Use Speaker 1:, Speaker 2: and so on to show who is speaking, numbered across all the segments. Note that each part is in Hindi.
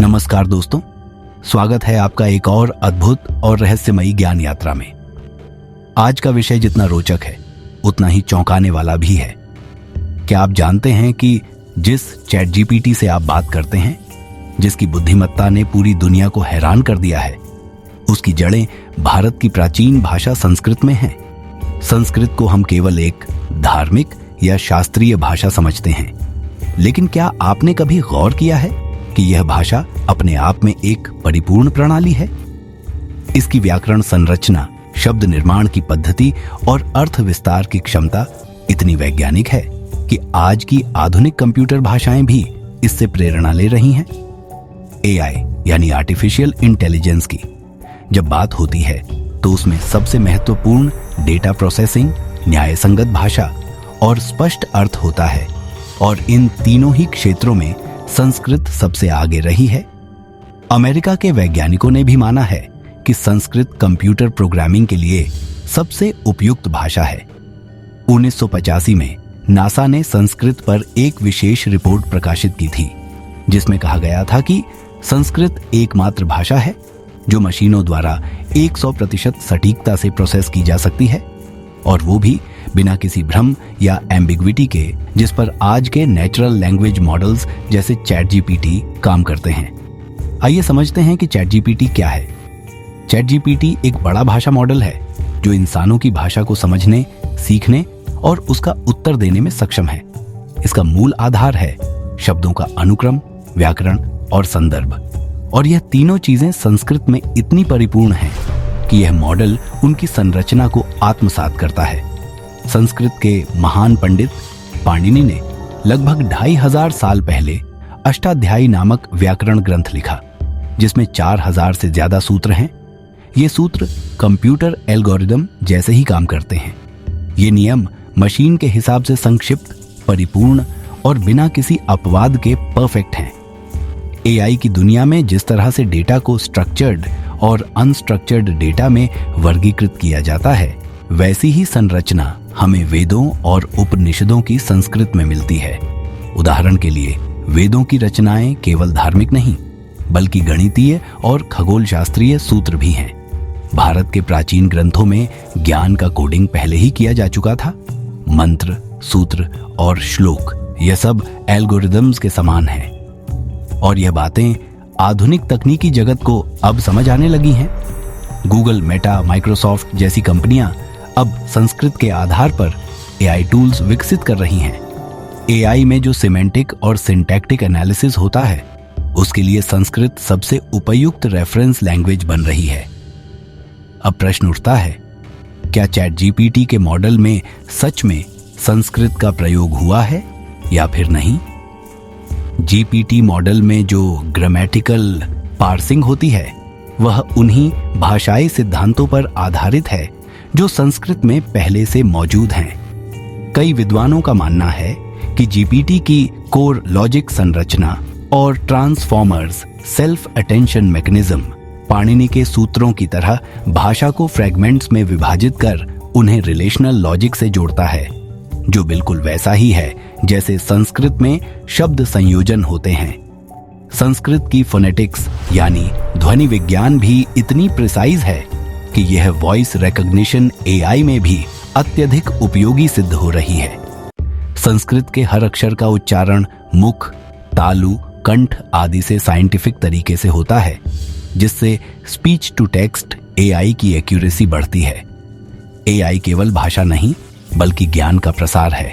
Speaker 1: नमस्कार दोस्तों, स्वागत है आपका एक और अद्भुत और रहस्यमयी ज्ञान यात्रा में। आज का विषय जितना रोचक है उतना ही चौंकाने वाला भी है। क्या आप जानते हैं कि जिस चैट जीपीटी से आप बात करते हैं, जिसकी बुद्धिमत्ता ने पूरी दुनिया को हैरान कर दिया है, उसकी जड़ें भारत की प्राचीन भाषा संस्कृत में हैं। संस्कृत को हम केवल एक धार्मिक या शास्त्रीय भाषा समझते हैं, लेकिन क्या आपने कभी गौर किया है कि यह भाषा अपने आप में एक परिपूर्ण प्रणाली है? इसकी व्याकरण संरचना, शब्द निर्माण की पद्धति और अर्थ विस्तार की क्षमता इतनी वैज्ञानिक है कि आज की आधुनिक कंप्यूटर भाषाएं भी इससे प्रेरणा ले रही हैं। एआई यानी आर्टिफिशियल इंटेलिजेंस की जब बात होती है तो उसमें सबसे महत्वपूर्ण डेटा प्रोसेसिंग, न्याय संगत भाषा और स्पष्ट अर्थ होता है, और इन तीनों ही क्षेत्रों में संस्कृत सबसे आगे रही है। अमेरिका के वैज्ञानिकों ने भी माना है कि संस्कृत कंप्यूटर प्रोग्रामिंग के लिए सबसे उपयुक्त भाषा है। 1985 में नासा ने संस्कृत पर एक विशेष रिपोर्ट प्रकाशित की थी, जिसमें कहा गया था कि संस्कृत एकमात्र भाषा है जो मशीनों द्वारा 100% सटीकता से प्रोसेस की जा सकती है, और वो भी बिना किसी भ्रम या एम्बिग्विटी के, जिस पर आज के नेचुरल लैंग्वेज मॉडल्स जैसे चैट जीपीटी काम करते हैं। आइए समझते हैं कि चैट जीपीटी क्या है। चैट जीपीटी एक बड़ा भाषा मॉडल है जो इंसानों की भाषा को समझने, सीखने और उसका उत्तर देने में सक्षम है। इसका मूल आधार है शब्दों का अनुक्रम, व्याकरण और संदर्भ, और यह तीनों चीजें संस्कृत में इतनी परिपूर्ण हैं कि यह मॉडल उनकी संरचना को आत्मसात करता है। संस्कृत के महान पंडित पाणिनि ने लगभग 2500 साल पहले अष्टाध्यायी नामक व्याकरण ग्रंथ लिखा, जिसमें 4000 से ज्यादा सूत्र हैं। ये सूत्र कंप्यूटर एल्गोरिदम जैसे ही काम करते हैं। ये नियम मशीन के हिसाब से संक्षिप्त, परिपूर्ण और बिना किसी अपवाद के परफेक्ट हैं। एआई की दुनिया में जिस तरह से डेटा को स्ट्रक्चर्ड और अनस्ट्रक्चर्ड डेटा में वर्गीकृत किया जाता है, वैसी ही संरचना हमें वेदों और उपनिषदों की संस्कृत में मिलती है। उदाहरण के लिए, वेदों की रचनाएं केवल धार्मिक नहीं, बल्कि गणितीय और खगोल शास्त्रीय सूत्र भी हैं। भारत के प्राचीन ग्रंथों में ज्ञान का कोडिंग पहले ही किया जा चुका था। मंत्र, सूत्र और श्लोक, यह सब एल्गोरिदम्स के समान हैं, और यह बातें आधुनिक तकनीकी जगत को अब समझ आने लगी हैं। गूगल, मेटा, माइक्रोसॉफ्ट जैसी कंपनियां अब संस्कृत के आधार पर एआई टूल्स विकसित कर रही हैं। एआई में जो सिमेंटिक और सिंटैक्टिक एनालिसिस होता है, उसके लिए संस्कृत सबसे उपयुक्त रेफरेंस लैंग्वेज बन रही है। अब प्रश्न उठता है, क्या चैट जीपीटी के मॉडल में सच में संस्कृत का प्रयोग हुआ है या फिर नहीं? जीपीटी मॉडल में जो ग्रामेटिकल पार्सिंग होती है, वह उन्हीं भाषाई सिद्धांतों पर आधारित है जो संस्कृत में पहले से मौजूद हैं। कई विद्वानों का मानना है कि जीपीटी की कोर लॉजिक संरचना और transformers self attention mechanism Panini के सूत्रों की तरह भाषा को फ्रैगमेंट्स में विभाजित कर उन्हें रिलेशनल लॉजिक से जोड़ता है, जो बिल्कुल वैसा ही है जैसे संस्कृत में शब्द संयोजन होते हैं। संस्कृत की फोनेटिक्स यानी ध्वनि विज्ञान भी इतनी प्रिसाइज है कि यह वॉइस रिकॉग्निशन एआई में भी अत्यधिक उपयोगी सिद्ध हो रही है। संस्कृत के हर अक्षर का उच्चारण मुख, तालु, कंठ आदि से साइंटिफिक तरीके से होता है, जिससे स्पीच टू टेक्स्ट एआई की एक्यूरेसी बढ़ती है। एआई केवल भाषा नहीं, बल्कि ज्ञान का प्रसार है,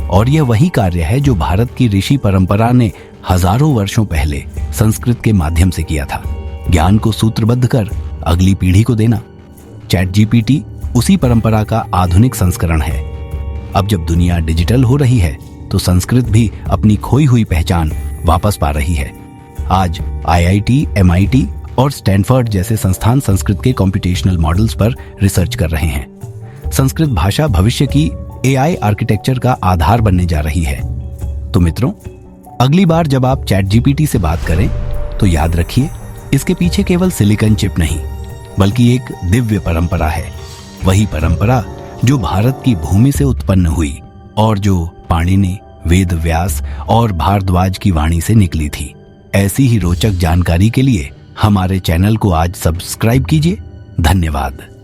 Speaker 1: और यह वही कार्य है जो भारत की ऋषि परंपरा ने हजारों वर्षों पहले संस्कृत के माध्यम से किया था, ज्ञान को सूत्रबद्ध कर अगली पीढ़ी को देना। चैट जीपीटी उसी परंपरा का आधुनिक संस्करण है। अब जब दुनिया डिजिटल हो रही है, तो संस्कृत भी अपनी खोई हुई पहचान वापस पा रही है। आज आईआईटी, एमआईटी और स्टैनफोर्ड जैसे संस्थान संस्कृत के कॉम्प्यूटेशनल मॉडल्स पर रिसर्च कर रहे हैं। संस्कृत भाषा भविष्य की एआई आर्किटेक्चर का आधार बनने जा रही है। तो मित्रों, अगली बार जब आप चैट जीपीटी से बात करें तो याद रखिए, इसके पीछे केवल सिलिकॉन चिप नहीं, बल्कि एक दिव्य परंपरा है। वही परंपरा जो भारत की भूमि से उत्पन्न हुई और जो पाणिनि, वेद व्यास और भारद्वाज की वाणी से निकली थी। ऐसी ही रोचक जानकारी के लिए हमारे चैनल को आज सब्सक्राइब कीजिए। धन्यवाद।